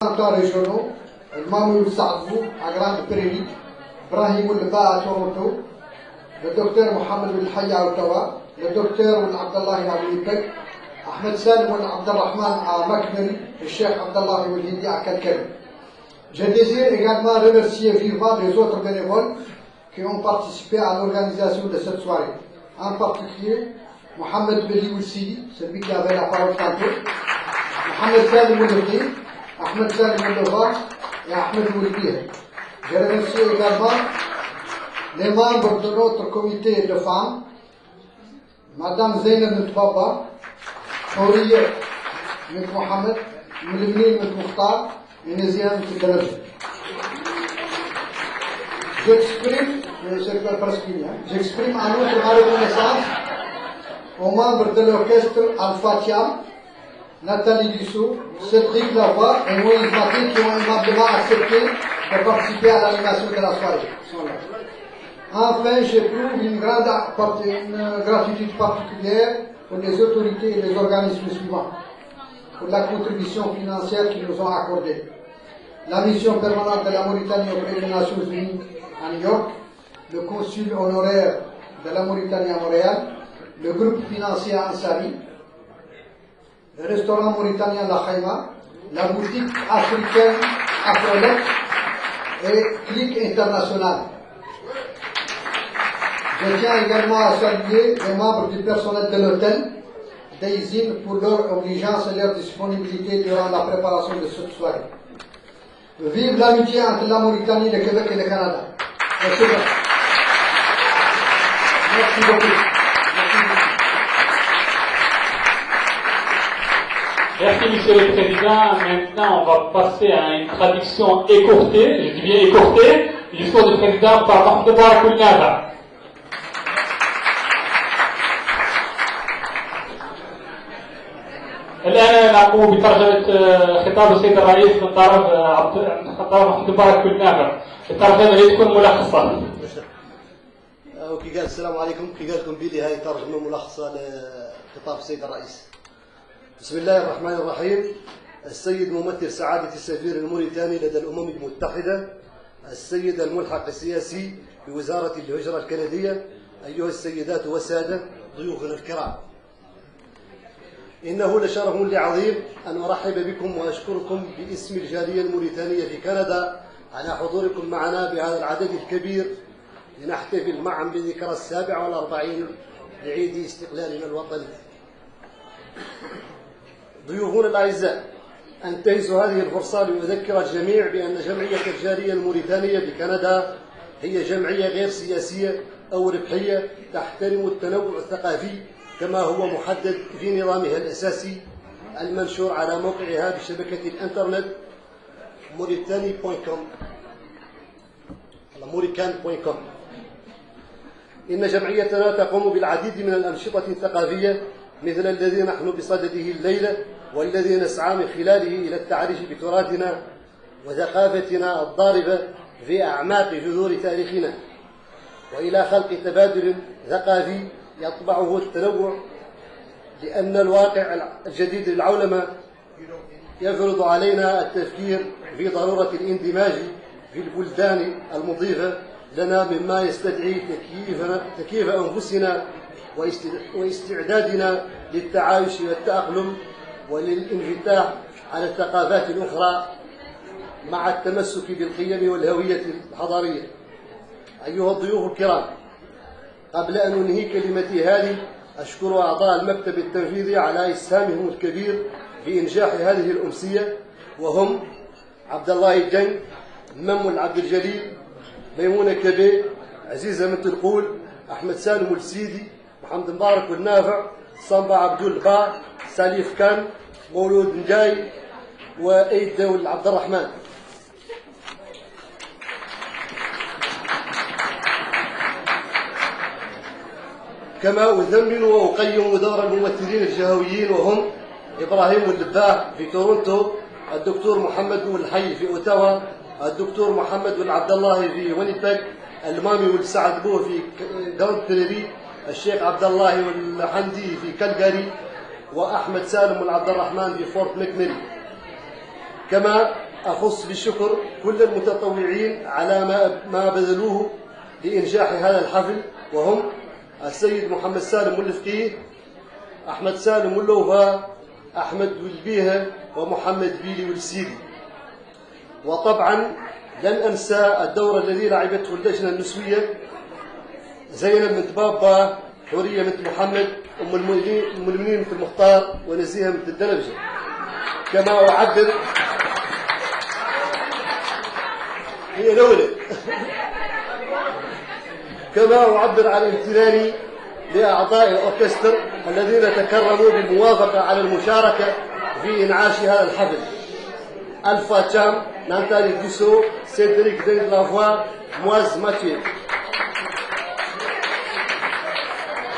régionaux, Mamoul Saadou à Grande Prairie, Brahim Oulba à Toronto, le docteur Mohamed El-Hayya à Ottawa, le docteur Abdallah à Winnipeg, Ahmed Salim Abdelrahman à McMurray et Cheikh Abdallah Hindi à Calcary. Je désire également remercier vivement les autres bénévoles qui ont participé à l'organisation de cette soirée. En particulier, Mohamed Beli Oussidi, celui qui avait la parole tantôt, Mohamed Salim Ouldi, Ahmed Salim Ouldi et Ahmed Ouldi. Je remercie également les membres de notre comité de femmes, Madame Zeynep Ntbaba, Houriye Mt Mohamed, Moulimni Mt Mukhtar et Nézia Mt Dalaji. J'exprime en outre ma reconnaissance aux membres de l'orchestre Al-Fatiha, Nathalie Dussault, Cédric Lavoie et Moïse Matin qui ont aimablement accepté de participer à l'animation de la soirée. Enfin, j'éprouve une gratitude particulière pour les autorités et les organismes suivants pour la contribution financière qu'ils nous ont accordée. La mission permanente de la Mauritanie auprès des Nations Unies à New York, le consul honoraire de la Mauritanie à Montréal, le groupe financier Ansari, le restaurant mauritanien La Khaïma, la boutique africaine Afrolex et Click International. Je tiens également à saluer les membres du personnel de l'hôtel d'Aizine pour leur obligeance et leur disponibilité durant la préparation de cette soirée. Vive l'amitié entre la Mauritanie, le Québec et le Canada. Merci beaucoup. Merci, Monsieur le Président. Maintenant, on va passer à une traduction écourtée, je dis bien écourtée, du discours du Président par Mahmoud Barak. الآن نقوم بترجمة خطاب السيد الرئيس من طرف محمد مبارك كلنافع. الترجمة اللي تكون ملخصة. وكي قال السلام عليكم، كي قال لكم بلي هاي ترجمة ملخصة لخطاب السيد الرئيس. بسم الله الرحمن الرحيم. السيد ممثل سعادة السفير الموريتاني لدى الأمم المتحدة، السيد الملحق السياسي في وزارة الهجرة الكندية، أيها السيدات والسادة ضيوفنا الكرام. إنه لشرف لي عظيم أن أرحب بكم وأشكركم باسم الجالية الموريتانية في كندا على حضوركم معنا بهذا العدد الكبير لنحتفل معا بذكرى 47 لعيد استقلالنا الوطني. ضيوفنا الأعزاء، أنتهز هذه الفرصة لأذكر الجميع بأن جمعية الجالية الموريتانية بكندا هي جمعية غير سياسية أو ربحية تحترم التنوع الثقافي كما هو محدد في نظامها الأساسي المنشور على موقعها بشبكة الإنترنت موريكان.com. إن جمعيتنا تقوم بالعديد من الأنشطة الثقافية مثل الذي نحن بصدده الليلة، والذي نسعى من خلاله إلى التعريف بتراثنا وثقافتنا الضاربة في أعماق جذور تاريخنا، وإلى خلق تبادل ثقافي يطبعه التنوع، لأن الواقع الجديد للعولمة يفرض علينا التفكير في ضرورة الاندماج في البلدان المضيفة لنا، مما يستدعي تكييف أنفسنا واستعدادنا للتعايش والتأقلم وللانفتاح على الثقافات الأخرى مع التمسك بالقيم والهوية الحضارية. أيها الضيوف الكرام، قبل أن أنهي كلمتي هذه أشكر أعضاء المكتب التنفيذي على إسهامهم الكبير في إنجاح هذه الأمسية، وهم عبد الله الجن، ممول عبد الجليل، ميمونة كبي، عزيزة بنت القول، أحمد سالم السيدي، محمد مبارك والنافع، صنبا عبد البا، ساليف كان، مولود نجاي، وأيد دول عبد الرحمن. كما أذمن وأقيم دور الممثلين الجهويين، وهم إبراهيم اللباح في تورونتو، الدكتور محمد والحي في أوتاوا، الدكتور محمد والعبد الله في وينيبيغ، المامي والسعد بو في جراند بريري، الشيخ عبد الله والحمدي في كالجاري، وأحمد سالم والعبد الرحمن في فورت مكميري. كما أخص بالشكر كل المتطوعين على ما بذلوه لإنجاح هذا الحفل، وهم السيد محمد سالم والفقيه، أحمد سالم واللوفا، أحمد والبيها، ومحمد بيلي والسيدي. وطبعا لن أنسى الدور الذي لعبته اللجنة النسوية، زينب بنت بابا، حورية بنت محمد، أم المؤمنين بنت المختار، ونزيهة بنت الدلبجة. كما أعبر هي الأولى كما أعبر عن امتناني لأعضاء الأوركستر الذين تكرموا بالموافقة على المشاركة في إنعاش هذا الحفل. ألفا تشام، نانتالي ديسو، سيدريك دين لافوا، مواز ماتيو.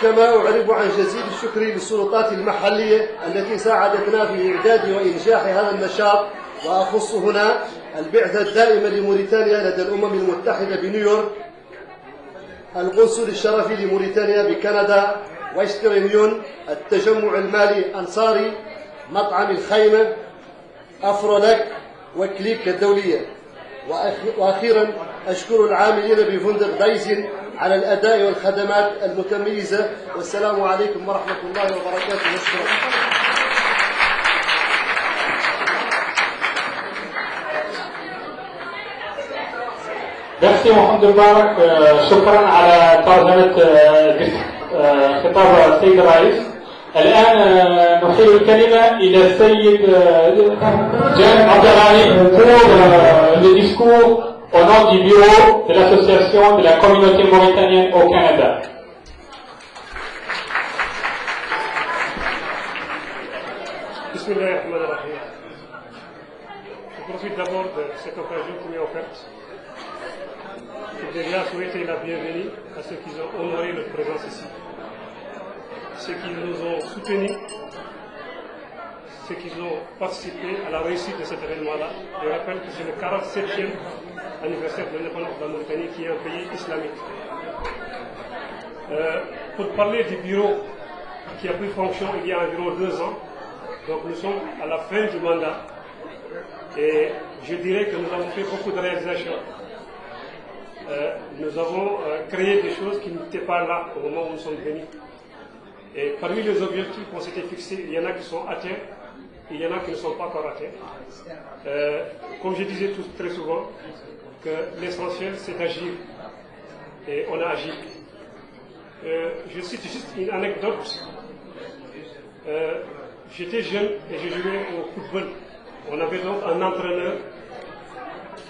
كما أعرب عن جزيل الشكر للسلطات المحلية التي ساعدتنا في إعداد وإنجاح هذا النشاط، وأخص هنا البعثة الدائمة لموريتانيا لدى الأمم المتحدة بنيويورك، القنصل الشرفي لموريتانيا بكندا، ويسترن يونيون، التجمع المالي أنصاري، مطعم الخيمة، أفرولك، وكليك الدولية. وأخيرا أشكر العاملين بفندق دايزن على الأداء والخدمات المتميزة. والسلام عليكم ورحمة الله وبركاته. Merci محمد مبارك. شكرا على ترجمة خطاب السيد الرئيس. الآن نحيل الكلمة إلى السيد جان عبد الغني pour le discours au nom du bureau de l'association de la communauté mauritanienne au Canada. Bismillahirrahmanirrahim. Je profite d'abord de cette occasion qui m'est offerte pour déjà souhaiter la bienvenue à ceux qui ont honoré notre présence ici, ceux qui nous ont soutenus, ceux qui ont participé à la réussite de cet événement-là. Je rappelle que c'est le 47e anniversaire de l'indépendance de la Mauritanie, qui est un pays islamique. Pour parler du bureau qui a pris fonction il y a environ 2 ans, donc nous sommes à la fin du mandat et je dirais que nous avons fait beaucoup de réalisations. Nous avons créé des choses qui n'étaient pas là au moment où nous sommes venus. Et parmi les objectifs qu'on s'était fixés, il y en a qui sont atteints, et il y en a qui ne sont pas encore atteints. Comme je disais très souvent, que l'essentiel c'est d'agir. Et on a agi. Je cite juste une anecdote. J'étais jeune et je jouais au football. On avait donc un entraîneur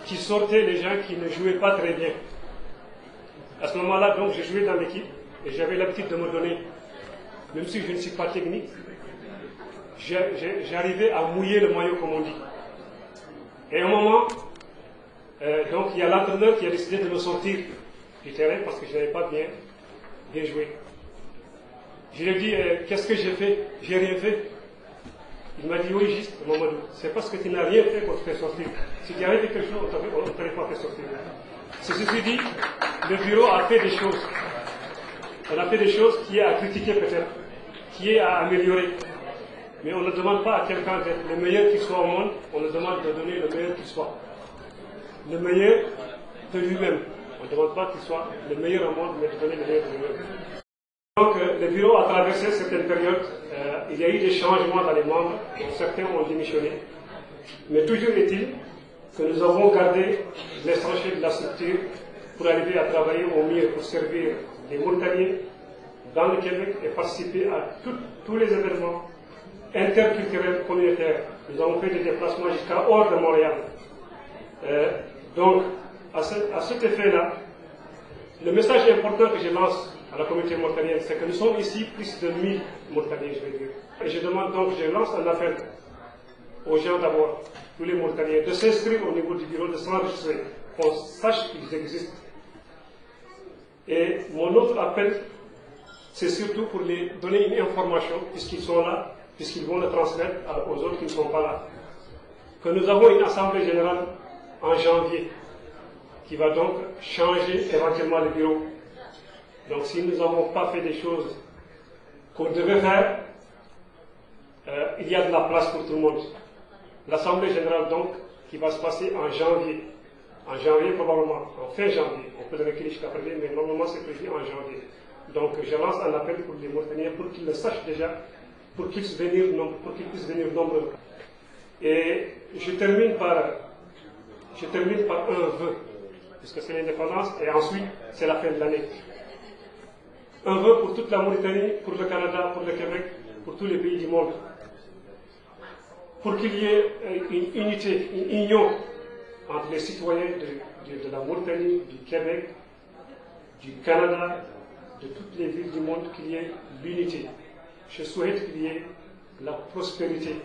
qui sortait les gens qui ne jouaient pas très bien. À ce moment-là, donc, je jouais dans l'équipe et j'avais l'habitude de me donner, même si je ne suis pas technique, j'arrivais à mouiller le maillot, comme on dit. Et à un moment, donc, il y a l'entraîneur qui a décidé de me sortir du terrain parce que je n'avais pas bien joué. Je lui ai dit, qu'est-ce que j'ai fait? J'ai rien fait. Il m'a dit, oui, juste, Mamadou, c'est parce que tu n'as rien fait qu'on te fait sortir. Si tu avais fait quelque chose, on ne t'aurait pas fait sortir. Ceci dit, le bureau a fait des choses. On a fait des choses qui est à critiquer peut-être, qui est à améliorer. Mais on ne demande pas à quelqu'un d'être le meilleur qu'il soit au monde, on nous demande de donner le meilleur qu'il soit. Le meilleur de lui-même. On ne demande pas qu'il soit le meilleur au monde, mais de donner le meilleur de lui-même. Donc, le bureau a traversé certaines périodes. Il y a eu des changements dans les membres, certains ont démissionné. Mais toujours est-il que nous avons gardé l'essentiel de la structure pour arriver à travailler au mieux pour servir les Mauritaniens dans le Québec et participer à tous les événements interculturels communautaires. Nous avons fait des déplacements jusqu'à hors de Montréal. Donc, à cet effet-là, le message important que je lance à la communauté mauritanienne, c'est que nous sommes ici plus de 1000 Mauritaniens, je vais dire. Et je demande donc, je lance un appel aux gens d'abord, tous les Mauritaniens, de s'inscrire au niveau du bureau, de s'enregistrer, qu'on sache qu'ils existent. Et mon autre appel, c'est surtout pour les donner une information, puisqu'ils sont là, puisqu'ils vont le transmettre aux autres qui ne sont pas là. Que nous avons une assemblée générale en janvier, qui va donc changer éventuellement le bureau. Donc si nous n'avons pas fait des choses qu'on devait faire, il y a de la place pour tout le monde. L'Assemblée générale donc qui va se passer en janvier. En janvier, probablement, en fin janvier. On peut le reculer jusqu'à février, mais normalement c'est prévu en janvier. Donc je lance un appel pour les Mauritaniens pour qu'ils le sachent déjà, pour qu'ils puissent venir nombreux. Et je termine par un vœu, puisque c'est l'indépendance, et ensuite c'est la fin de l'année. Un vœu pour toute la Mauritanie, pour le Canada, pour le Québec, pour tous les pays du monde. Pour qu'il y ait une unité, une union entre les citoyens de la Mauritanie, du Québec, du Canada, de toutes les villes du monde, qu'il y ait l'unité. Je souhaite qu'il y ait la prospérité.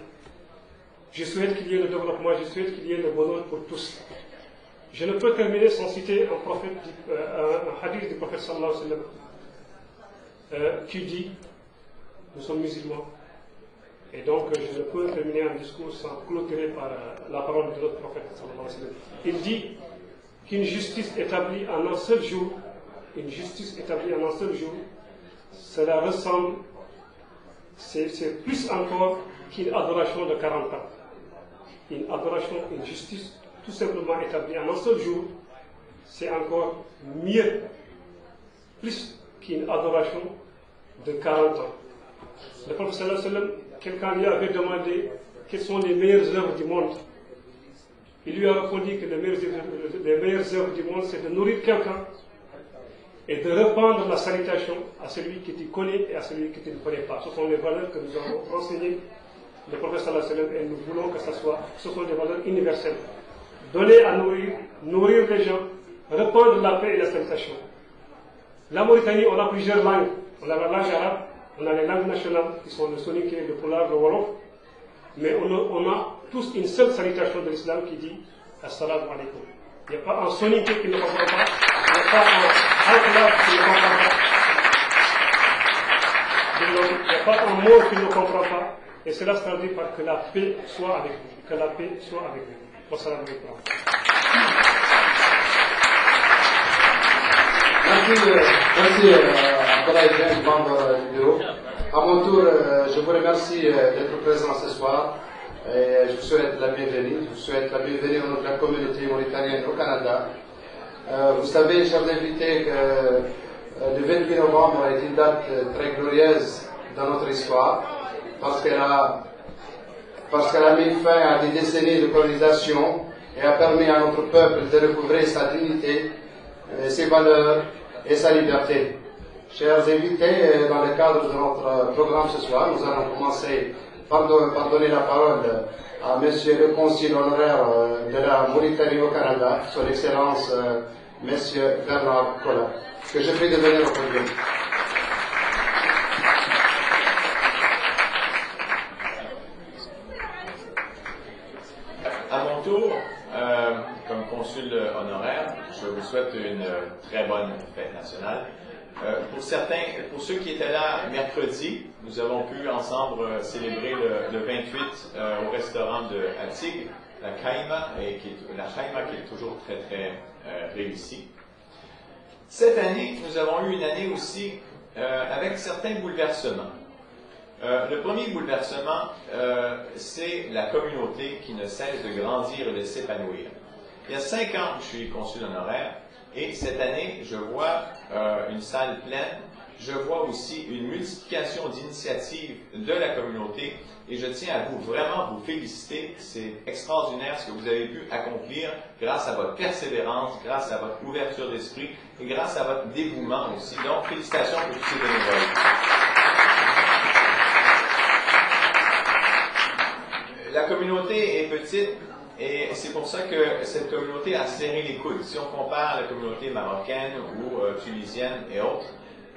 Je souhaite qu'il y ait le développement, je souhaite qu'il y ait le bonheur pour tous. Je ne peux terminer sans citer un hadith du prophète sallallahu alayhi wa sallam qui dit, nous sommes musulmans, et donc je ne peux terminer un discours sans clôturer par la parole de notre prophète sallallahu alayhi wa sallam. Il dit qu'une justice établie en un seul jour, cela ressemble, c'est plus encore qu'une adoration de 40 ans. Une adoration, une justice tout simplement établie en un seul jour, c'est encore mieux, plus qu'une adoration de 40 ans. Le prophète sallallahu alayhi wa sallam, quelqu'un lui avait demandé quelles sont les meilleures œuvres du monde. Il lui a répondu que les meilleures œuvres du monde, c'est de nourrir quelqu'un et de répandre la salutation à celui qui te connaît et à celui qui ne te connaît pas. Ce sont les valeurs que nous avons enseignées le prophète sallallahu alayhi wa sallam, et nous voulons que ce sont des valeurs universelles. Donner à nourrir les gens, répandre la paix et la salutation. La Mauritanie, on a plusieurs langues. On a la langue arabe, on a les langues nationales qui sont le soninké, le polar, le wolof. Mais on a tous une seule salutation de l'islam qui dit Assalamu alaikum. Il n'y a pas un soninké qui ne comprend pas, il n'y a pas un halaf qui ne comprend pas. Il n'y a pas un mot qui ne comprend pas. Et cela se traduit par que la paix soit avec vous. Que la paix soit avec vous. Wassalamu alaikum. Merci Abdallah, membre du bureau. À mon tour, je vous remercie d'être présent ce soir. Et je vous souhaite la bienvenue. Je vous souhaite la bienvenue au nom de la communauté mauritanienne au Canada. Vous savez, chers invités, que le 28 novembre est une date très glorieuse dans notre histoire parce qu'elle a mis fin à des décennies de colonisation et a permis à notre peuple de recouvrer sa dignité, ses valeurs et sa liberté. Chers invités, dans le cadre de notre programme ce soir, nous allons commencer par donner la parole à Monsieur le Consul honoraire de la Mauritanie au Canada, Son Excellence Monsieur Bernard Kola, que je prie de venir au podium. À mon tour, comme consul honoraire, je vous souhaite une très bonne fête nationale. Pour ceux qui étaient là mercredi, nous avons pu ensemble célébrer le 28 au restaurant de Atig, la Kaima, qui est toujours très très réussie. Cette année, nous avons eu une année aussi avec certains bouleversements. Le premier bouleversement, c'est la communauté qui ne cesse de grandir et de s'épanouir. Il y a 5 ans que je suis consul honoraire, et cette année, je vois une salle pleine. Je vois aussi une multiplication d'initiatives de la communauté, et je tiens à vraiment vous féliciter. C'est extraordinaire ce que vous avez pu accomplir grâce à votre persévérance, grâce à votre ouverture d'esprit et grâce à votre dévouement aussi. Donc, félicitations pour tous ces bénévoles. La communauté est petite et c'est pour ça que cette communauté a serré les coudes. Si on compare la communauté marocaine ou tunisienne et autres,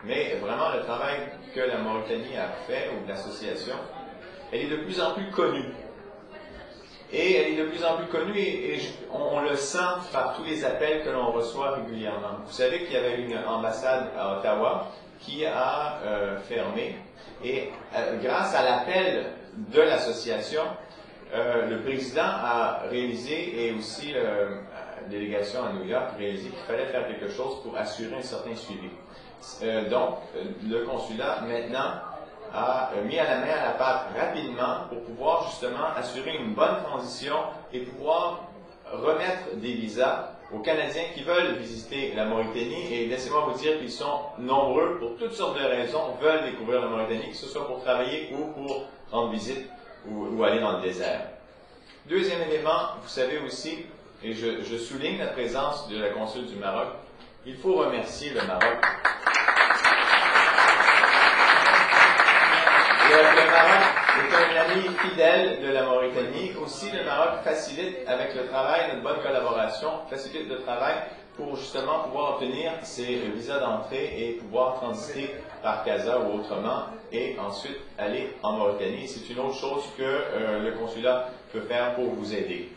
mais vraiment le travail que la Mauritanie a fait, ou l'association, elle est de plus en plus connue. Et elle est de plus en plus connue et on le sent par tous les appels que l'on reçoit régulièrement. Vous savez qu'il y avait une ambassade à Ottawa qui a fermé. Et grâce à l'appel de l'association, le président a réalisé, et aussi la délégation à New York a réalisé qu'il fallait faire quelque chose pour assurer un certain suivi. Donc, le consulat, maintenant, a mis à la main à la pâte rapidement pour pouvoir justement assurer une bonne transition et pouvoir des visas aux Canadiens qui veulent visiter la Mauritanie. Et laissez-moi vous dire qu'ils sont nombreux pour toutes sortes de raisons, veulent découvrir la Mauritanie, que ce soit pour travailler ou pour rendre visite ou aller dans le désert. Deuxième élément, vous savez aussi, et je souligne la présence de la consul du Maroc, il faut remercier le Maroc. Le Maroc est un ami fidèle de la Mauritanie. Aussi, le Maroc facilite avec le travail, notre bonne collaboration, facilite le travail pour justement pouvoir obtenir ces visas d'entrée et pouvoir transiter par Casa ou autrement et ensuite aller en Mauritanie. C'est une autre chose que le consulat peut faire pour vous aider.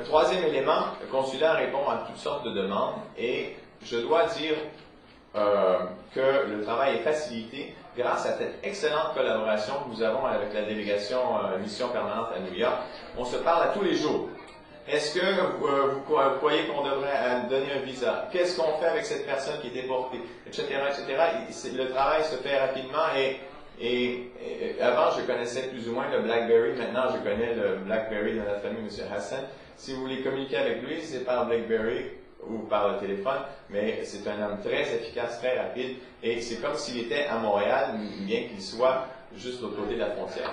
Troisième élément, le consulat répond à toutes sortes de demandes et je dois dire que le travail est facilité grâce à cette excellente collaboration que nous avons avec la délégation mission permanente à New York. On se parle à tous les jours. Est-ce que vous croyez qu'on devrait donner un visa? Qu'est-ce qu'on fait avec cette personne qui est déportée? Etc., etc. Le travail se fait rapidement et avant, je connaissais plus ou moins le BlackBerry. Maintenant, je connais le BlackBerry de notre famille, M. Hassan. Si vous voulez communiquer avec lui, c'est par BlackBerry ou par le téléphone, mais c'est un homme très efficace, très rapide, et c'est comme s'il était à Montréal, bien qu'il soit juste de l'autre côté de la frontière.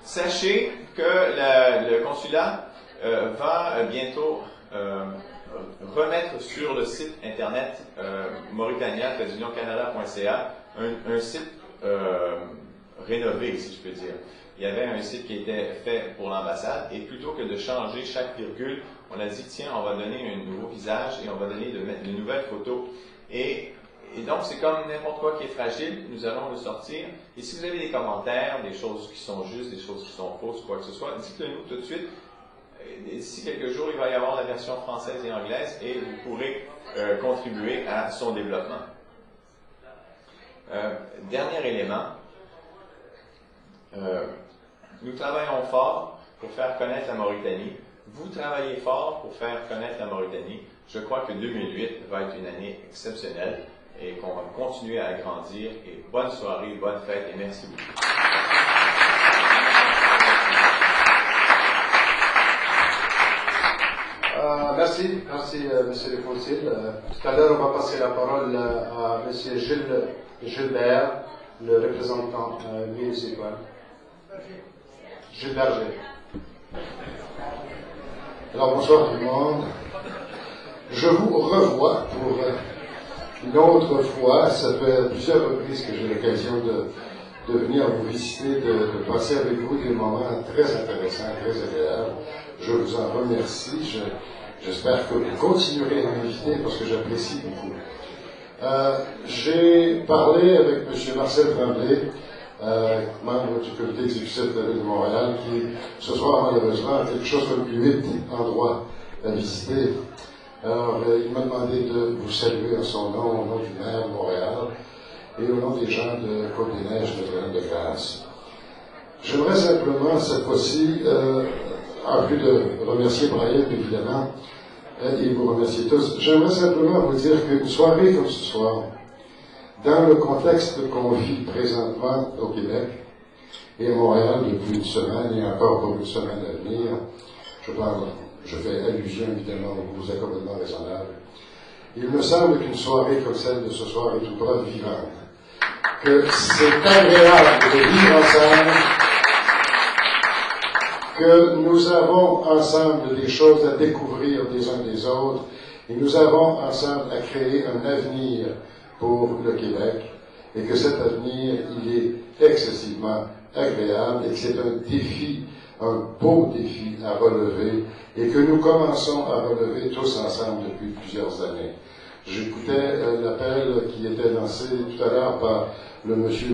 Sachez que le consulat va bientôt remettre sur le site internet mauritania-canada.ca un site rénové, si je peux dire. Il y avait un site qui était fait pour l'ambassade et plutôt que de changer chaque virgule, on a dit tiens, on va donner un nouveau visage et on va donner de nouvelles photos. Et donc, c'est comme n'importe quoi qui est fragile, nous allons le sortir. Et si vous avez des commentaires, des choses qui sont justes, des choses qui sont fausses, quoi que ce soit, dites-le nous tout de suite. D'ici quelques jours, il va y avoir la version française et anglaise et vous pourrez contribuer à son développement. Dernier élément, nous travaillons fort pour faire connaître la Mauritanie. Vous travaillez fort pour faire connaître la Mauritanie. Je crois que 2008 va être une année exceptionnelle et qu'on va continuer à grandir. Et bonne soirée, bonne fête et merci beaucoup. Merci, Monsieur le Consul. Tout à l'heure, on va passer la parole à Monsieur Gilbert, le représentant municipal. Gilles Berger. Alors bonsoir tout le monde. Je vous revois pour une autre fois. Ça fait plusieurs reprises que j'ai l'occasion de venir vous visiter, de passer avec vous des moments très intéressants, très agréables. Je vous en remercie. J'espère que vous continuerez à m'inviter parce que j'apprécie beaucoup. J'ai parlé avec M. Marcel Tremblay, membre du comité exécutif de la ville de Montréal, qui ce soir malheureusement a quelque chose comme 8 endroits à visiter. Alors, il m'a demandé de vous saluer en son nom, au nom du maire de Montréal et au nom des gens de Côte-des-Neiges, Notre-Dame-de-Grâce. J'aimerais simplement, cette fois-ci, en plus de remercier Brian, évidemment, et vous remercier tous, j'aimerais simplement vous dire qu'une soirée comme ce soir, dans le contexte qu'on vit présentement au Québec et à Montréal depuis une semaine et encore pour une semaine à venir, je fais allusion évidemment aux accommodements raisonnables, il me semble qu'une soirée comme celle de ce soir est tout preuve vivante, que c'est agréable de vivre ensemble, que nous avons ensemble des choses à découvrir des uns des autres, et nous avons ensemble à créer un avenir pour le Québec, et que cet avenir, il est excessivement agréable, et que c'est un défi, un beau défi à relever, et que nous commençons à relever tous ensemble depuis plusieurs années. J'écoutais l'appel qui était lancé tout à l'heure par le monsieur